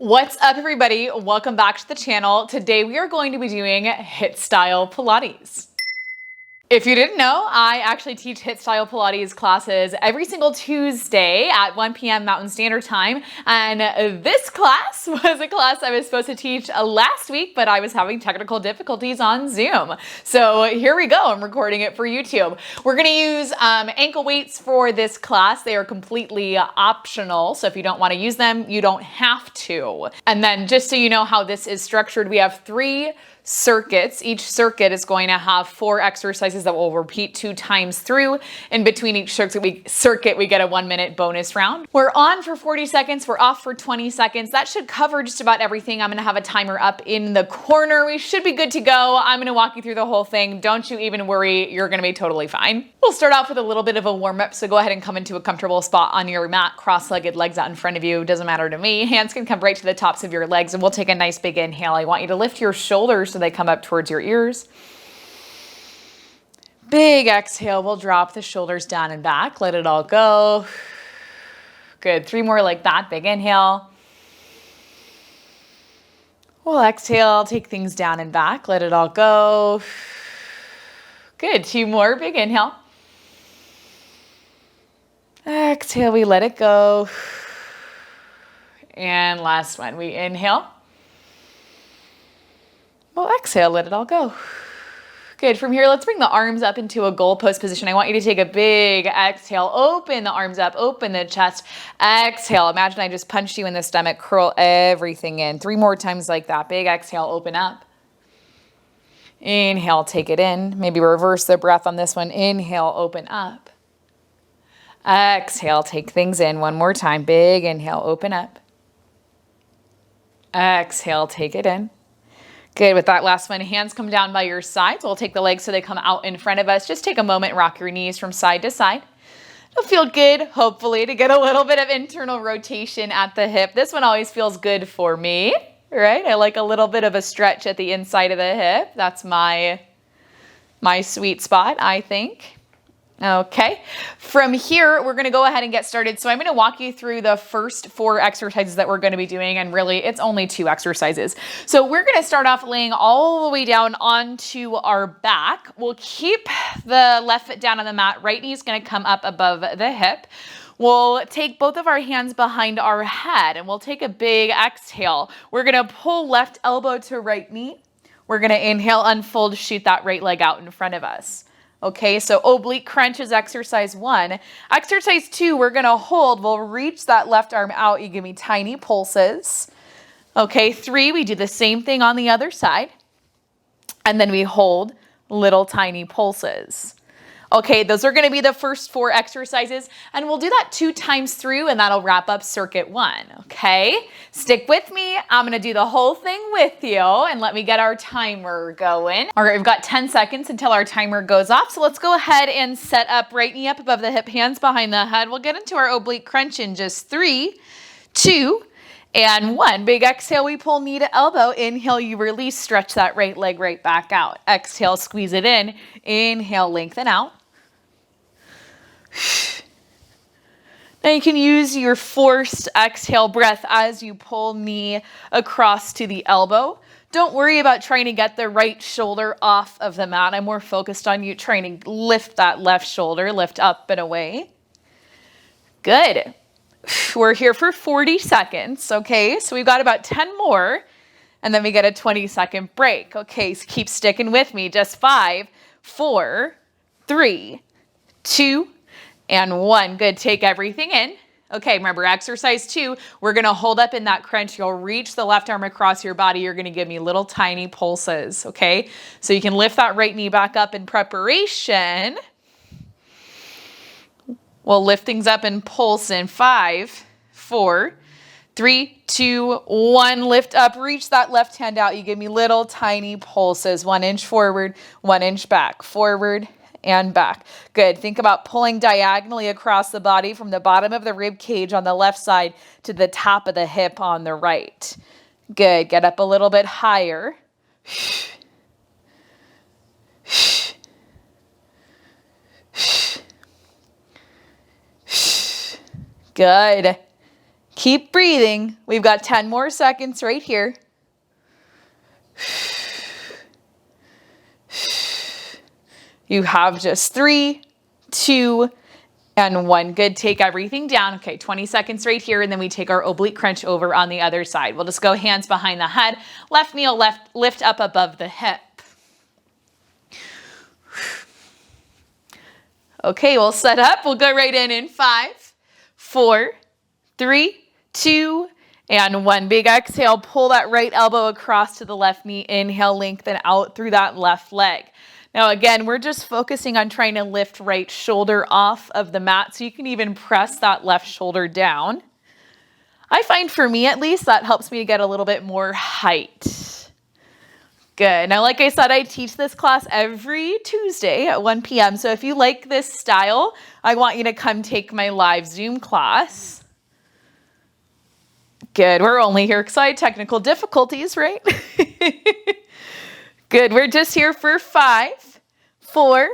What's up, everybody? Welcome back to the channel. Today we are going to be doing HIIT style Pilates. If you didn't know, I actually teach HIIT style Pilates classes every single Tuesday at 1 p.m. Mountain Standard Time. And this class was a class I was supposed to teach last week, but I was having technical difficulties on Zoom. So here we go. I'm recording it for YouTube. We're going to use ankle weights for this class. They are completely optional. So if you don't want to use them, you don't have to. And then just so you know how this is structured, we have 3 circuits. Each circuit is going to have 4 exercises that we'll repeat 2 times through. In between each circuit, we get a 1-minute bonus round. We're on for 40 seconds. We're off for 20 seconds. That should cover just about everything. I'm going to have a timer up in the corner. We should be good to go. I'm going to walk you through the whole thing. Don't you even worry. You're going to be totally fine. We'll start off with a little bit of a warm-up. So go ahead and come into a comfortable spot on your mat, cross-legged, legs out in front of you. Doesn't matter to me. Hands can come right to the tops of your legs, and we'll take a nice big inhale. I want you to lift your shoulders so they come up towards your ears. Big exhale, we'll drop the shoulders down and back. Let it all go. Good, 3 more like that. Big inhale. We'll exhale, take things down and back. Let it all go. Good, 2 more. Big inhale. Exhale, we let it go. And last one, we inhale. We'll exhale, let it all go. Good, from here, let's bring the arms up into a goalpost position. I want you to take a big exhale, open the arms up, open the chest, exhale. Imagine I just punched you in the stomach, curl everything in. 3 more times like that. Big exhale, open up. Inhale, take it in. Maybe reverse the breath on this one. Inhale, open up. Exhale, take things in. 1 more time. Big inhale, open up. Exhale, take it in. Good, with that last one, hands come down by your sides. We'll take the legs so they come out in front of us. Just take a moment, rock your knees from side to side. It'll feel good, hopefully, to get a little bit of internal rotation at the hip. This one always feels good for me, right? I like a little bit of a stretch at the inside of the hip. That's my sweet spot, I think. Okay, from here, we're going to go ahead and get started. So I'm going to walk you through the first 4 exercises that we're going to be doing, and really it's only 2 exercises. So we're going to start off laying all the way down onto our back. We'll keep the left foot down on the mat. Right knee is going to come up above the hip. We'll take both of our hands behind our head, and we'll take a big exhale. We're going to pull left elbow to right knee. We're going to inhale, unfold, shoot that right leg out in front of us. Okay, so oblique crunch is exercise 1. Exercise 2, we're going to hold. We'll reach that left arm out. You give me tiny pulses. Okay, 3, we do the same thing on the other side. And then we hold little tiny pulses. Okay, those are going to be the first 4 exercises, and we'll do that 2 times through, and that'll wrap up circuit 1, okay? Stick with me. I'm going to do the whole thing with you, and let me get our timer going. All right, we've got 10 seconds until our timer goes off, so let's go ahead and set up right knee up above the hip, hands behind the head. We'll get into our oblique crunch in just 3, 2, and 1. Big exhale, we pull knee to elbow. Inhale, you release, stretch that right leg right back out. Exhale, squeeze it in. Inhale, lengthen out. Now you can use your forced exhale breath as you pull knee across to the elbow. Don't worry about trying to get the right shoulder off of the mat. I'm more focused on you trying to lift that left shoulder, lift up and away. Good. We're here for 40 seconds, okay? So we've got about 10 more, and then we get a 20-second break. Okay, so keep sticking with me. Just 5, 4, 3, 2, and 1. Good, take everything in. Okay, remember exercise 2, we're gonna hold up in that crunch. You'll reach the left arm across your body. You're gonna give me little tiny pulses, okay? So you can lift that right knee back up in preparation. We'll lift things up and pulse in 5, 4, 3, 2, 1. Lift up, reach that left hand out. You give me little tiny pulses. 1 inch forward, 1 inch back, forward, and back. Good. Think about pulling diagonally across the body from the bottom of the rib cage on the left side to the top of the hip on the right. Good. Get up a little bit higher. Good. Keep breathing. We've got 10 more seconds right here. You have just 3, 2, and 1. Good. Take everything down. Okay, 20 seconds right here, and then we take our oblique crunch over on the other side. We'll just go hands behind the head. Left knee will lift up above the hip. Okay, we'll set up. We'll go right in 5, 4, 3, 2, and 1. Big exhale. Pull that right elbow across to the left knee. Inhale, lengthen out through that left leg. Now again, we're just focusing on trying to lift right shoulder off of the mat, so you can even press that left shoulder down. I find for me at least that helps me to get a little bit more height. Good. Now, like I said, I teach this class every Tuesday at 1 p.m. So if you like this style, I want you to come take my live Zoom class. Good. We're only here because I had technical difficulties, right? Good. We're just here for 5, 4,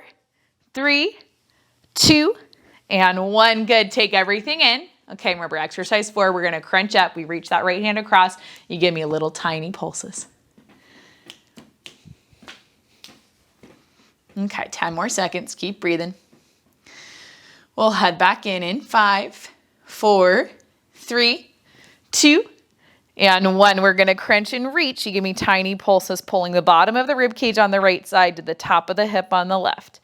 3, 2, and 1. Good. Take everything in. Okay, remember exercise 4. We're going to crunch up. We reach that right hand across. You give me a little tiny pulses. Okay, 10 more seconds. Keep breathing. We'll head back in 5, 4, 3, 2, and 1. We're going to crunch and reach. You give me tiny pulses, pulling the bottom of the rib cage on the right side to the top of the hip on the left.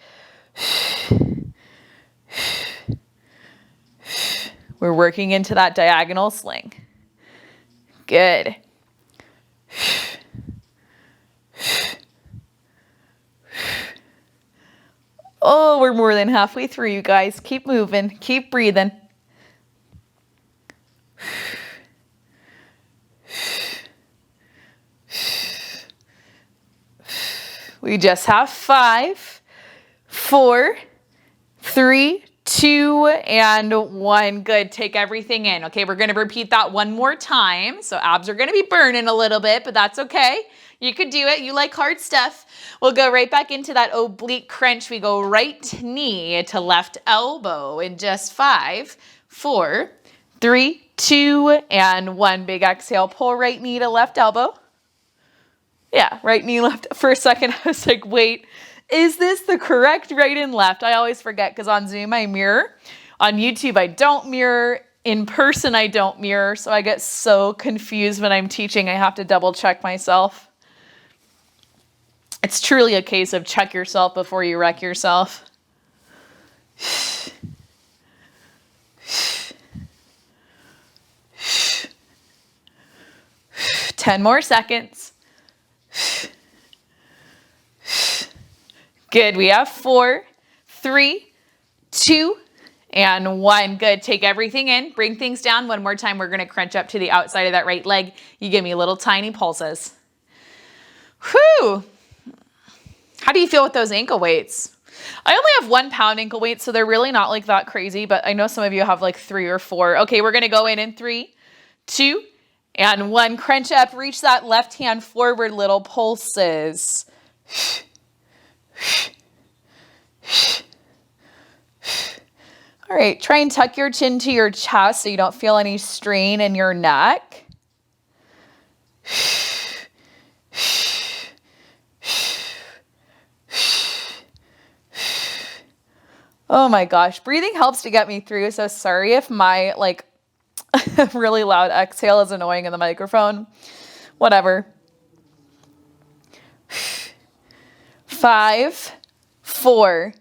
We're working into that diagonal sling. Good. Oh, we're more than halfway through, you guys. Keep moving. Keep breathing. We just have 5, 4, 3, 2, and 1. Good. Take everything in. Okay, we're going to repeat that one more time. So abs are going to be burning a little bit, but that's okay. You could do it. You like hard stuff. We'll go right back into that oblique crunch. We go right knee to left elbow in just 5, 4, 3, 2, and 1. Big exhale. Pull right knee to left elbow. Yeah, right knee left. For a second, I was like, wait, is this the correct right and left? I always forget because on Zoom I mirror. On YouTube I don't mirror. In person I don't mirror. So I get so confused when I'm teaching. I have to double check myself. It's truly a case of check yourself before you wreck yourself. 10 more seconds. Good. We have 4, 3, 2, and 1. Good. Take everything in. Bring things down. One more time. We're going to crunch up to the outside of that right leg. You give me little tiny pulses. Whew. How do you feel with those ankle weights? I only have 1 pound ankle weights, so they're really not like that crazy, but I know some of you have like 3 or 4. Okay, we're going to go in 3, 2, and 1. Crunch up. Reach that left hand forward, little pulses. All right, try and tuck your chin to your chest so you don't feel any strain in your neck. Oh my gosh, breathing helps to get me through. So sorry if my really loud exhale is annoying in the microphone. Whatever. 5, 4,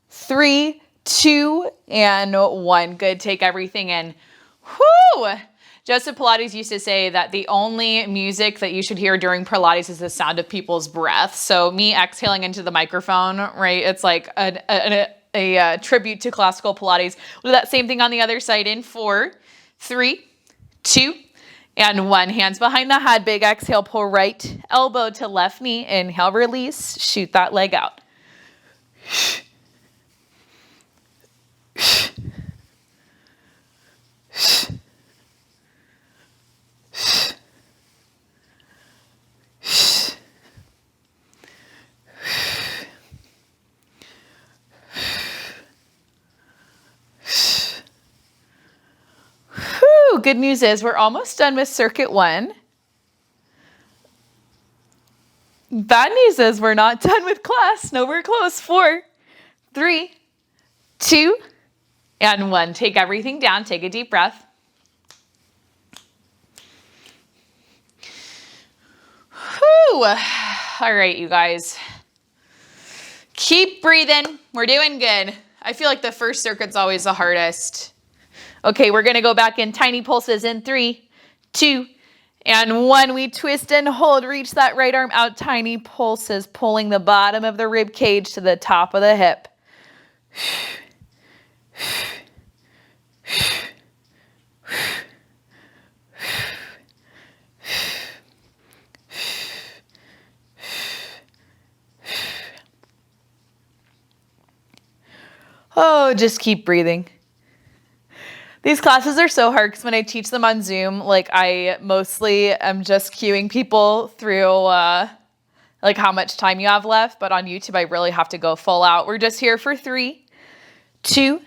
3, 2, and 1. Good. Take everything in. Whoo! Joseph Pilates used to say that the only music that you should hear during Pilates is the sound of people's breath. So me exhaling into the microphone, right? It's like a tribute to classical Pilates. We'll do that same thing on the other side in 4, 3, 2, and 1. Hands behind the head. Big exhale. Pull right elbow to left knee. Inhale, release. Shoot that leg out. Whew, good news is we're almost done with circuit 1. Bad news is we're not done with class. No, we're close. 4, 3, 2, and 1. Take everything down. Take a deep breath. Whew. All right, you guys. Keep breathing. We're doing good. I feel like the first circuit's always the hardest. Okay, we're going to go back in tiny pulses in 3, 2, and 1. We twist and hold. Reach that right arm out. Tiny pulses, pulling the bottom of the rib cage to the top of the hip. Oh, just keep breathing. These classes are so hard because when I teach them on Zoom, like I mostly am just cueing people through like how much time you have left. But on YouTube, I really have to go full out. We're just here for 3, 2,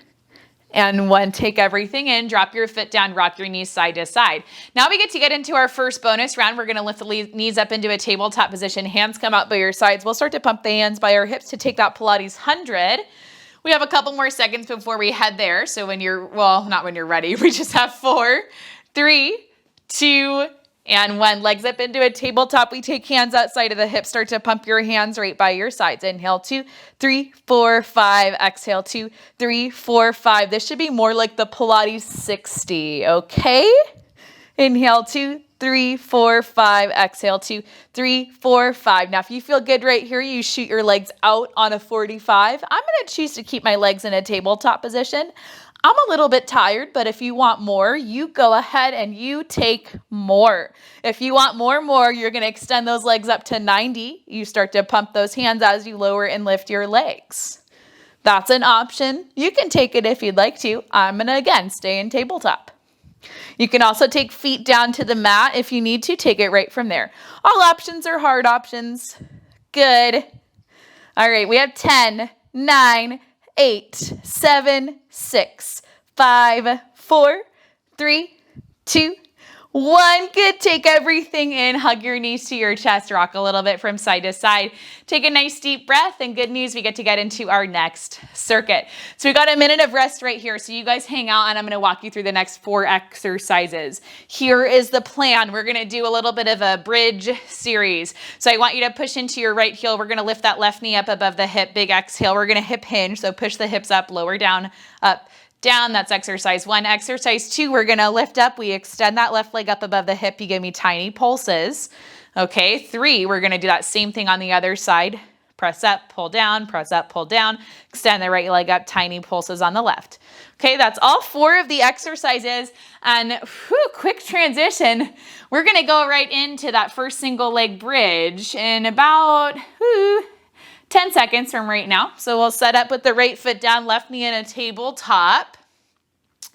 and 1. Take everything in, drop your foot down, rock your knees side to side. Now we get into our first bonus round. We're going to lift the knees up into a tabletop position. Hands come out by your sides. We'll start to pump the hands by our hips to take that Pilates 100. We have a couple more seconds before we head there. So when you're, well, not when you're ready. We just have 4, 3, 2, and 1. Legs up into a tabletop. We take hands outside of the hips. Start to pump your hands right by your sides. Inhale, 2, 3, 4, 5. Exhale, 2, 3, 4, 5. This should be more like the Pilates 60, okay? Inhale, 2, 3, 4, 5. Exhale, 2, 3, 4, 5. Now, if you feel good right here, you shoot your legs out on a 45. I'm going to choose to keep my legs in a tabletop position. I'm a little bit tired, but if you want more, you go ahead and you take more. If you want more, you're going to extend those legs up to 90. You start to pump those hands as you lower and lift your legs. That's an option. You can take it if you'd like to. I'm going to, again, stay in tabletop. You can also take feet down to the mat if you need to. Take it right from there. All options are hard options. Good. All right, we have 10, 9, 8, 7, 6, 5, 4, 3, 2, 1. Good. Take everything in. Hug your knees to your chest. Rock a little bit from side to side. Take a nice deep breath. And good news, we get into our next circuit. So we got a minute of rest right here. So you guys hang out and I'm going to walk you through the next 4 exercises. Here is the plan. We're going to do a little bit of a bridge series. So I want you to push into your right heel. We're going to lift that left knee up above the hip. Big exhale. We're going to hip hinge. So push the hips up, lower down, up, down. That's exercise 1. Exercise 2, we're going to lift up. We extend that left leg up above the hip. You give me tiny pulses. Okay, 3, we're going to do that same thing on the other side. Press up, pull down, press up, pull down. Extend the right leg up, tiny pulses on the left. Okay, that's all 4 of the exercises. And quick transition. We're going to go right into that first single leg bridge in about 10 seconds from right now. So we'll set up with the right foot down, left knee in a tabletop.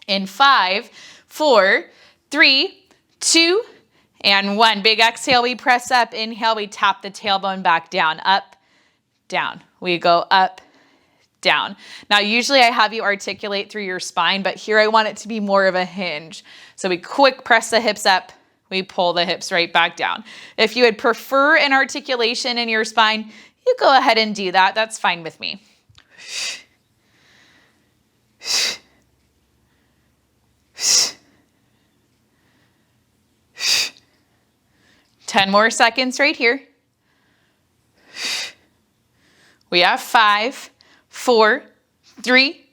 In 5, 4, 3, 2, and 1. Big exhale, we press up. Inhale, we tap the tailbone back down, up, down. We go up, down. Now, usually I have you articulate through your spine, but here I want it to be more of a hinge. So we quick press the hips up. We pull the hips right back down. If you would prefer an articulation in your spine, you go ahead and do that. That's fine with me. 10 more seconds right here. We have 5, 4, 3,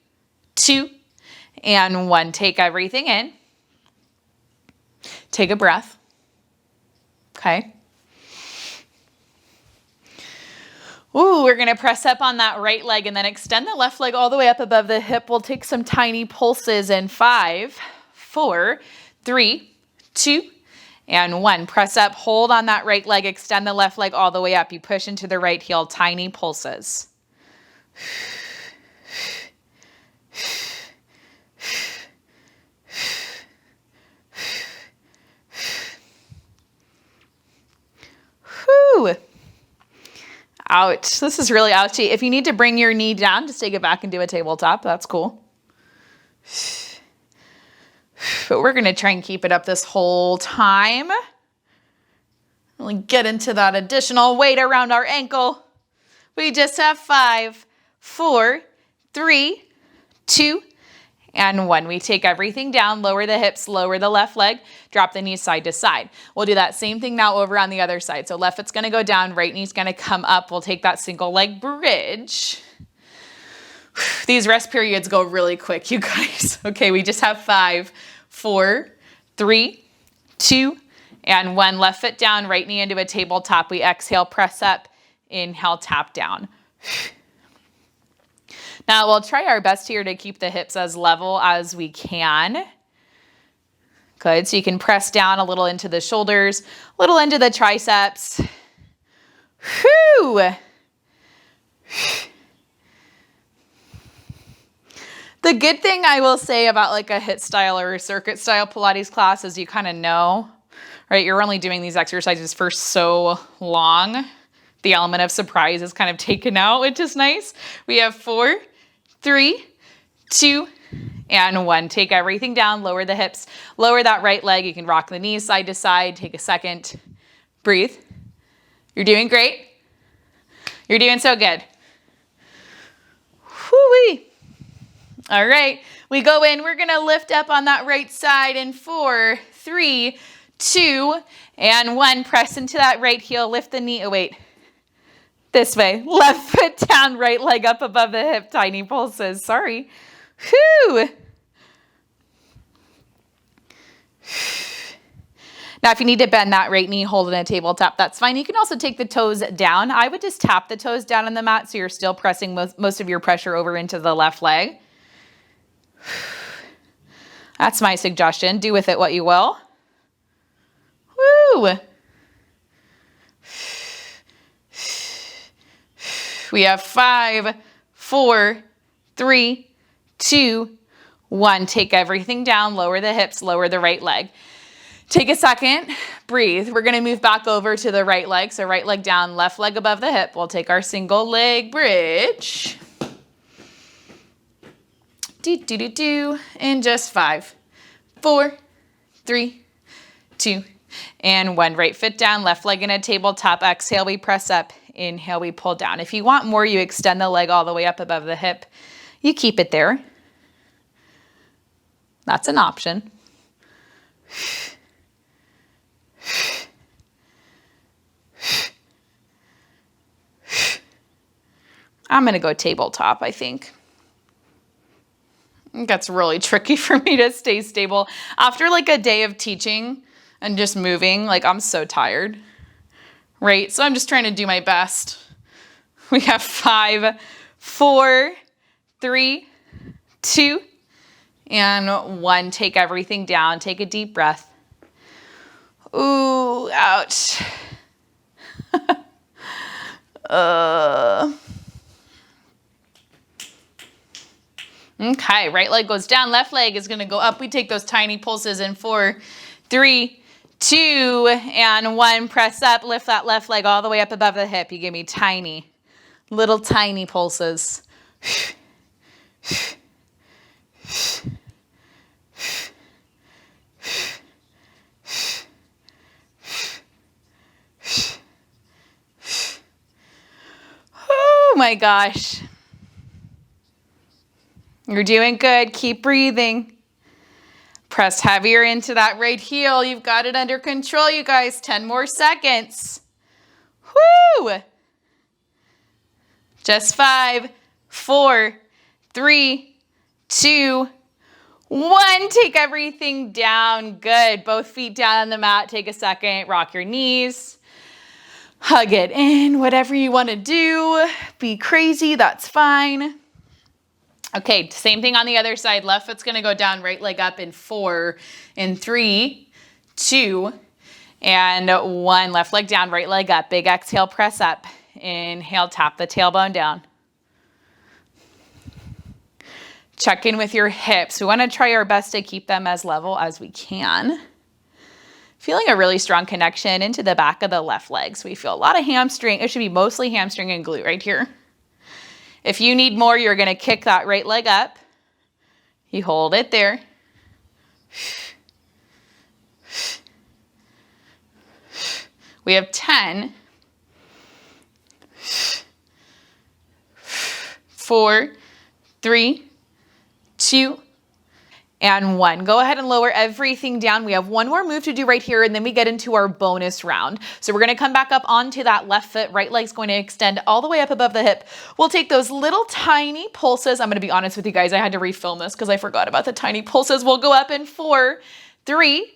2, and 1. Take everything in. Take a breath. Okay. Ooh, we're going to press up on that right leg and then extend the left leg all the way up above the hip. We'll take some tiny pulses in 5, 4, 3, 2, and 1. Press up, hold on that right leg, extend the left leg all the way up. You push into the right heel, tiny pulses. Whew. Ouch. This is really ouchy. If you need to bring your knee down, just take it back and do a tabletop. That's cool. But we're gonna try and keep it up this whole time. Really get into that additional weight around our ankle. We just have 5, 4, 3, 2, and 1. We take everything down, lower the hips, lower the left leg, drop the knees side to side. We'll do that same thing now over on the other side. So left foot's gonna go down, right knee's gonna come up. We'll take that single leg bridge. These rest periods go really quick, you guys. Okay, we just have 5, 4, 3, 2, and 1. Left foot down, right knee into a tabletop. We exhale, press up, inhale, tap down. Now we'll try our best here to keep the hips as level as we can. Good, so you can press down a little into the shoulders, a little into the triceps. Whew. The good thing I will say about like a HIIT style or a circuit style Pilates class is you kind of know, right? You're only doing these exercises for so long. The element of surprise is kind of taken out, which is nice. We have 4, 3, 2, and 1. Take everything down, lower the hips, lower that right leg. You can rock the knees side to side. Take a second, breathe. You're doing great. You're doing so good. Whoo-wee. All right, we go in, we're gonna lift up on that right side in 4, 3, 2, and 1. Press into that right heel, lift the knee, oh wait, this way. Left foot down, right leg up above the hip, tiny pulses, sorry. Whew. Now, if you need to bend that right knee, hold in a tabletop, that's fine. You can also take the toes down. I would just tap the toes down on the mat so you're still pressing most of your pressure over into the left leg. That's my suggestion. Do with it what you will. Woo! We have 5, 4, 3, 2, 1. Take everything down, lower the hips, lower the right leg. Take a second, breathe. We're gonna move back over to the right leg. So right leg down, left leg above the hip. We'll take our single leg bridge. In just 5, 4, 3, 2, and 1. Right foot down, left leg in a tabletop. Exhale, we press up. Inhale, we pull down. If you want more, you extend the leg all the way up above the hip. You keep it there. That's an option. I'm gonna go tabletop, I think. It gets really tricky for me to stay stable. After like a day of teaching and just moving, like I'm so tired, right? So I'm just trying to do my best. We have 5, 4, 3, 2, and 1. Take everything down. Take a deep breath. Ooh, ouch. Okay, right leg goes down, left leg is gonna go up. We take those tiny pulses in 4, 3, 2, and 1. Press up, lift that left leg all the way up above the hip. You give me tiny, little tiny pulses. Oh my gosh. You're doing good. Keep breathing. Press heavier into that right heel. You've got it under control, you guys. 10 more seconds. Woo! Just 5, 4, 3, 2, 1. Take everything down. Good. Both feet down on the mat. Take a second. Rock your knees. Hug it in. Whatever you want to do. Be crazy. That's fine. Okay, same thing on the other side. Left foot's gonna go down, right leg up in 4, in 3, 2, and 1. Left leg down, right leg up. Big exhale, press up. Inhale, tap the tailbone down. Check in with your hips. We wanna try our best to keep them as level as we can. Feeling a really strong connection into the back of the left leg. So we feel a lot of hamstring. It should be mostly hamstring and glute right here. If you need more, you're gonna kick that right leg up. You hold it there. We have 10, 4, 3, 2, and 1. Go ahead and lower everything down. We have one more move to do right here, and then we get into our bonus round. So we're gonna come back up onto that left foot. Right leg's going to extend all the way up above the hip. We'll take those little tiny pulses. I'm gonna be honest with you guys, I had to refilm this because I forgot about the tiny pulses. We'll go up in 4, 3,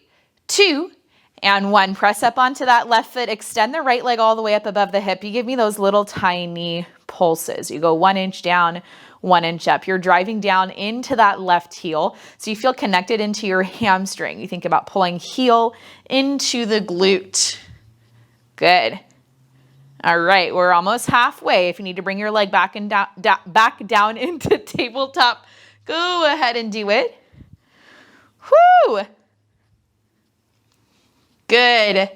2, and 1. Press up onto that left foot, extend the right leg all the way up above the hip. You give me those little tiny pulses. You go 1 inch down, 1 inch up. You're driving down into that left heel, so you feel connected into your hamstring. You think about pulling heel into the glute. Good. All right, we're almost halfway. If you need to bring your leg back and back down into tabletop, go ahead and do it. Whoo! Good.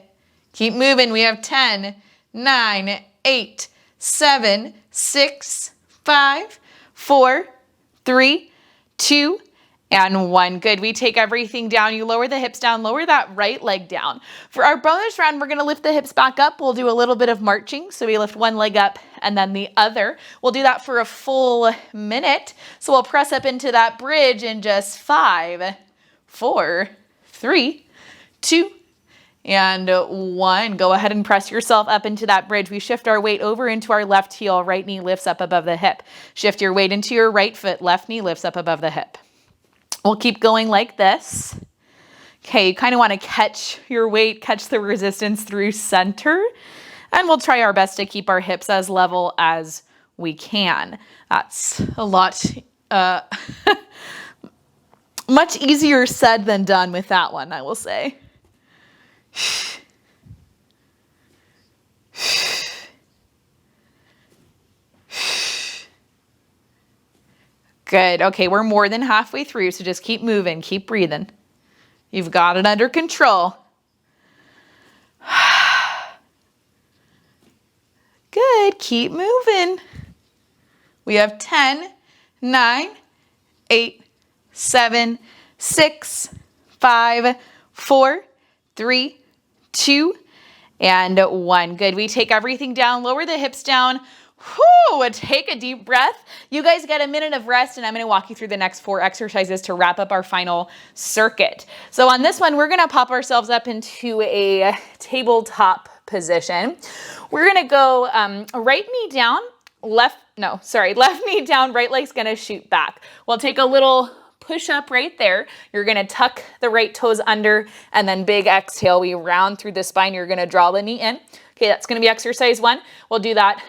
Keep moving. We have 10, 9, 8, 7, 6, 5, 4, 3, 2, and 1. Good. We take everything down. You lower the hips down, lower that right leg down. For our bonus round, we're going to lift the hips back up. We'll do a little bit of marching. So we lift one leg up and then the other. We'll do that for a full minute. So we'll press up into that bridge in just 5, 4, 3, 2, and 1. Go ahead and press yourself up into that bridge. We shift our weight over into our left heel. Right knee lifts up above the hip. Shift your weight into your right foot. Left knee lifts up above the hip. We'll keep going like this. Okay, you kind of want to catch your weight, catch the resistance through center. And we'll try our best to keep our hips as level as we can. That's a lot, much easier said than done with that one, I will say. Good. Okay, we're more than halfway through, so just keep moving, keep breathing. You've got it under control. Good. Keep moving. We have 10, 9, 8, 7, 6, 5, 4, 3, 2, and 1. Good. We take everything down, lower the hips down. Whoo, take a deep breath. You guys get a minute of rest, and I'm going to walk you through the next 4 exercises to wrap up our final circuit. So on this one, we're going to pop ourselves up into a tabletop position. We're going to go left knee down, right leg's going to shoot back. We'll take a little push up right there. You're going to tuck the right toes under, and then big exhale. We round through the spine. You're going to draw the knee in. Okay, that's going to be exercise 1. We'll do that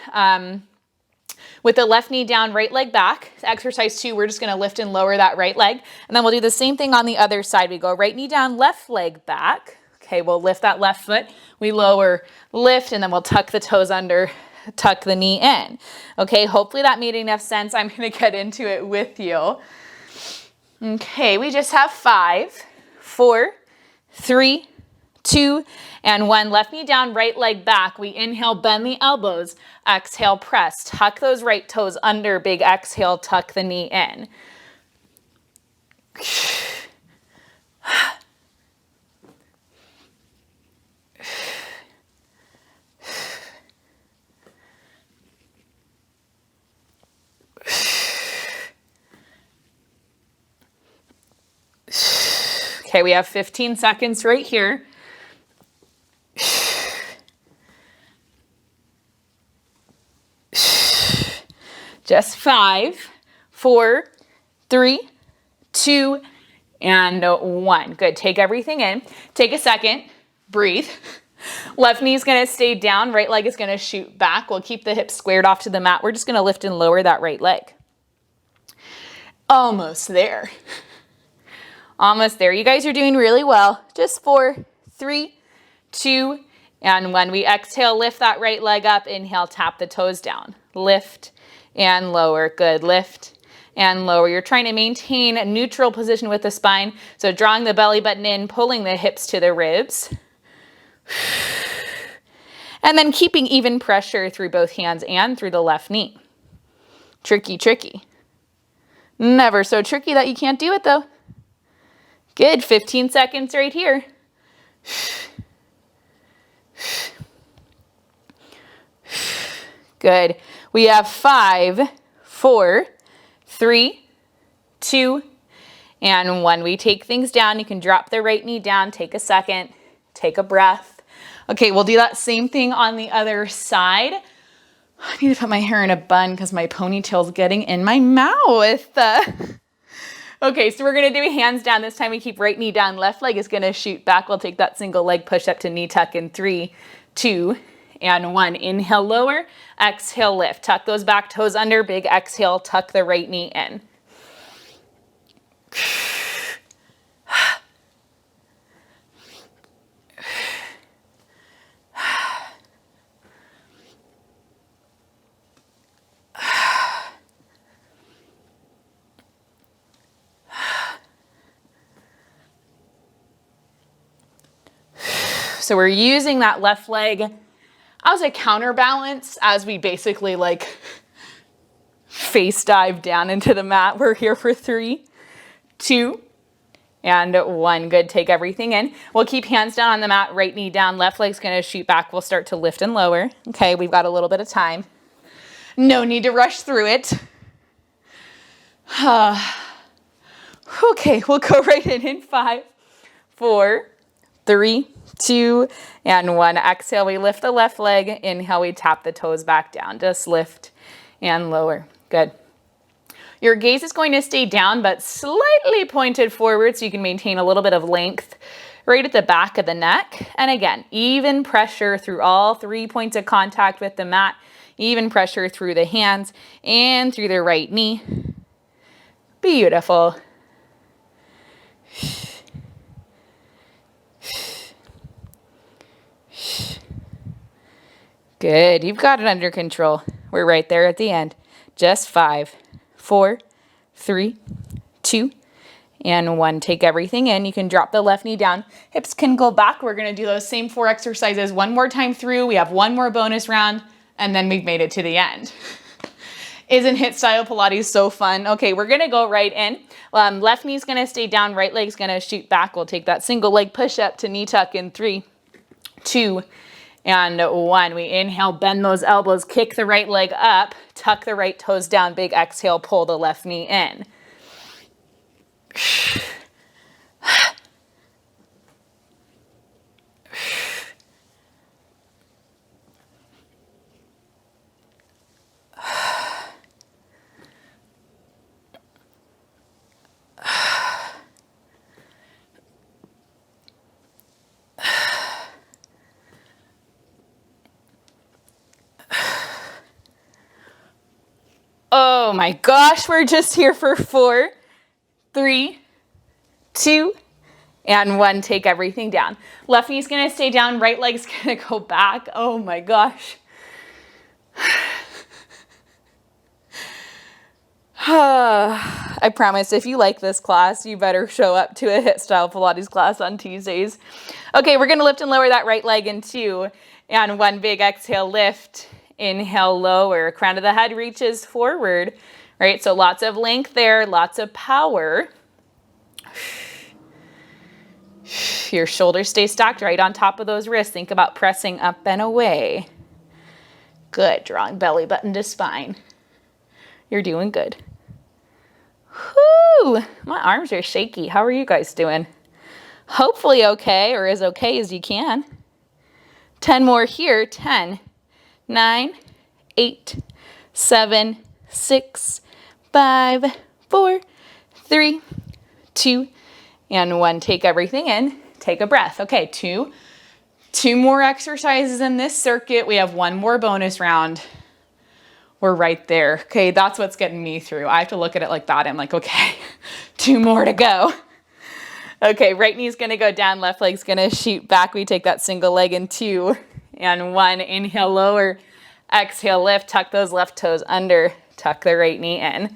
with the left knee down, right leg back. Exercise 2, we're just going to lift and lower that right leg. And then we'll do the same thing on the other side. We go right knee down, left leg back. Okay, we'll lift that left foot. We lower, lift, and then we'll tuck the toes under, tuck the knee in. Okay, hopefully that made enough sense. I'm going to get into it with you. Okay, we just have 5, 4, 3, 2, and 1. Left knee down, right leg back. We inhale, bend the elbows. Exhale, press. Tuck those right toes under. Big exhale, tuck the knee in. Okay, we have 15 seconds right here. Just 5, 4, 3, 2, and 1. Good. Take everything in. Take a second. Breathe. Left knee is going to stay down. Right leg is going to shoot back. We'll keep the hips squared off to the mat. We're just going to lift and lower that right leg. Almost there. Almost there. You guys are doing really well. Just 4, 3, 2, and 1. We exhale, lift that right leg up. Inhale, tap the toes down. Lift and lower. Good. Lift and lower. You're trying to maintain a neutral position with the spine. So drawing the belly button in, pulling the hips to the ribs. And then keeping even pressure through both hands and through the left knee. Tricky, tricky. Never so tricky that you can't do it though. Good, 15 seconds right here. Good. We have 5, 4, 3, 2, and 1. We take things down. You can drop the right knee down, take a second, take a breath. Okay, we'll do that same thing on the other side. I need to put my hair in a bun because my ponytail's getting in my mouth. Okay, so we're gonna do hands down. This time we keep right knee down, left leg is gonna shoot back. We'll take that single leg push up to knee tuck in 3, 2, and 1. Inhale, lower, exhale, lift. Tuck those back toes under, big exhale, tuck the right knee in. So we're using that left leg as a counterbalance as we basically like face dive down into the mat. We're here for 3, 2, and 1. Good, take everything in. We'll keep hands down on the mat, right knee down, left leg's gonna shoot back. We'll start to lift and lower. Okay, we've got a little bit of time. No need to rush through it. Okay, we'll go right in 5, 4, 3, 2, and 1. Exhale, we lift the left leg. Inhale, we tap the toes back down. Just lift and lower. Good. Your gaze is going to stay down, but slightly pointed forward so you can maintain a little bit of length right at the back of the neck. And again, even pressure through all 3 points of contact with the mat, even pressure through the hands and through the right knee. Beautiful. Good, you've got it under control. We're right there at the end. Just 5, 4, 3, 2, and 1. Take everything in. You can drop the left knee down. Hips can go back. We're gonna do those same 4 exercises one more time through. We have 1 more bonus round, and then we've made it to the end. Isn't HIIT style Pilates so fun? Okay, we're gonna go right in. Left knee's gonna stay down, right leg's gonna shoot back. We'll take that single leg push up to knee tuck in 3, 2, and 1. We inhale, bend those elbows, kick the right leg up, tuck the right toes down, big exhale, pull the left knee in. Oh my gosh, we're just here for 4, 3, 2, and 1. Take everything down. Left knee's gonna stay down, right leg's gonna go back. Oh my gosh. I promise if you like this class, you better show up to a HIIT style Pilates class on Tuesdays. Okay, we're gonna lift and lower that right leg in 2, and 1. Big exhale, lift. Inhale, lower. Crown of the head reaches forward, right? So lots of length there, lots of power. Your shoulders stay stacked right on top of those wrists. Think about pressing up and away. Good, drawing belly button to spine. You're doing good. Whoo, my arms are shaky. How are you guys doing? Hopefully okay, or as okay as you can. 10 more here. 10, 9, 8, 7, 6, 5, 4, 3, 2, and 1. Take everything in. Take a breath. Okay, two more exercises in this circuit. We have 1 more bonus round. We're right there. Okay, that's what's getting me through. I have to look at it like that. I'm like, okay, 2 more to go. Okay, right knee's gonna go down, left leg's gonna shoot back. We take that single leg in 2 and 1. Inhale, lower. Exhale, lift. Tuck those left toes under. Tuck the right knee in.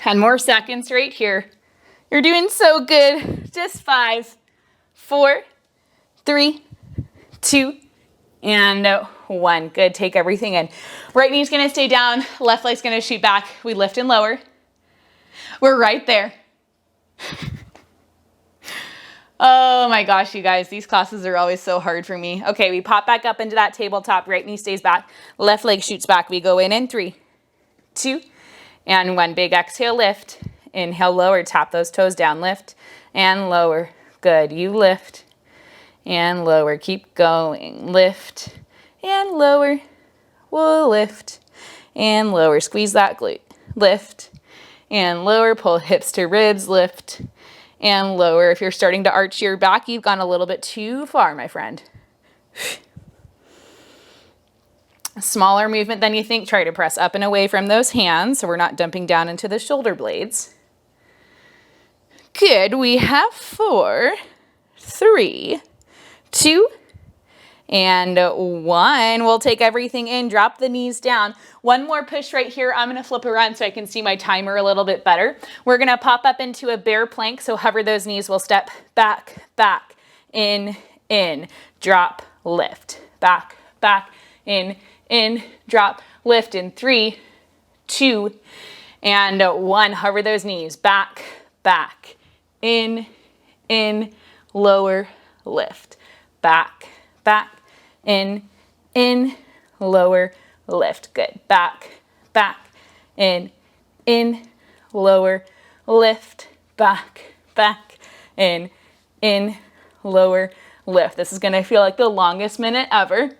10 more seconds right here. You're doing so good. Just 5, 4, 3, 2, and 1. Good, take everything in. Right knee's gonna stay down, left leg's gonna shoot back. We lift and lower. We're right there. Oh my gosh, you guys, these classes are always so hard for me. Okay, we pop back up into that tabletop, right knee stays back, left leg shoots back. We go in 3, 2, and 1. Big exhale, lift. Inhale, lower, tap those toes down, lift and lower. Good, you lift and lower. Keep going, lift and lower. We'll lift and lower. Squeeze that glute, lift and lower. Pull hips to ribs, lift and lower. If you're starting to arch your back, you've gone a little bit too far, my friend. A smaller movement than you think. Try to press up and away from those hands so we're not dumping down into the shoulder blades. Good. We have 4, 3, 2, and 1. We'll take everything in, drop the knees down. One more push right here. I'm going to flip around so I can see my timer a little bit better. We're going to pop up into a bear plank, so hover those knees. We'll step back, back, in, drop, lift, back, back, in, drop, lift in 3, 2, and 1. Hover those knees, back, back, in, lower, lift, back, back, in, lower, lift. Good. Back, back, in, lower, lift, back, back, in, lower, lift. This is going to feel like the longest minute ever.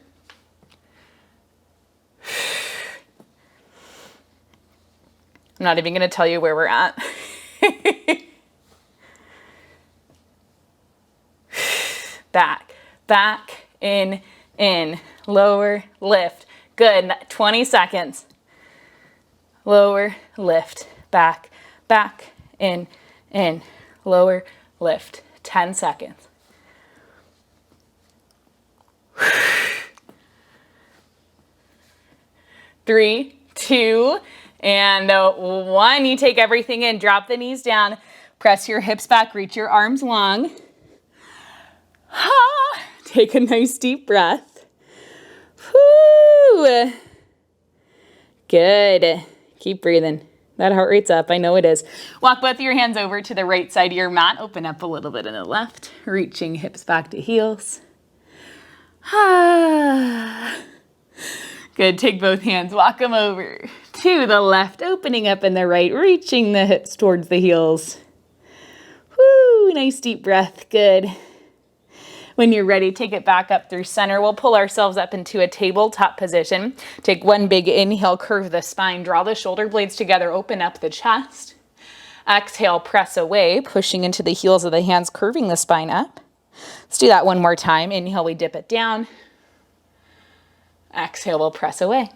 I'm not even going to tell you where we're at. Back, back, in, lower, lift. Good. 20 seconds. Lower, lift, back, back, in, lower, lift. 10 seconds. 3, 2, and 1. You take everything in, drop the knees down, press your hips back, reach your arms long. Take a nice deep breath. Whew. Good. Keep breathing. That heart rate's up. I know it is. Walk both of your hands over to the right side of your mat. Open up a little bit in the left, reaching hips back to heels. Good. Take both hands, walk them over to the left, opening up in the right, reaching the hips towards the heels. Woo, nice deep breath. Good. When you're ready, take it back up through center. We'll pull ourselves up into a tabletop position. Take one big inhale, curve the spine, draw the shoulder blades together, open up the chest. Exhale, press away, pushing into the heels of the hands, curving the spine up. Let's do that one more time. Inhale, we dip it down. Exhale, we'll press away.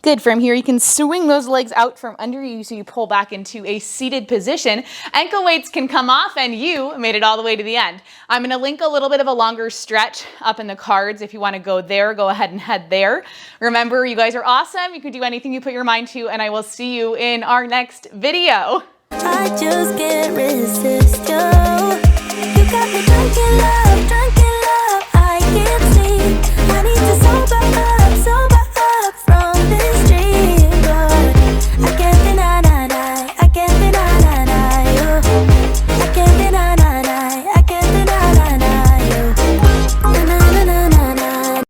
Good. From here, you can swing those legs out from under you so you pull back into a seated position. Ankle weights can come off and you made it all the way to the end. I'm going to link a little bit of a longer stretch up in the cards. If you want to go there, go ahead and head there. Remember, you guys are awesome. You can do anything you put your mind to, and I will see you in our next video. I just can't resist you. You got me drunk in love, I can't sleep. I need to sober up.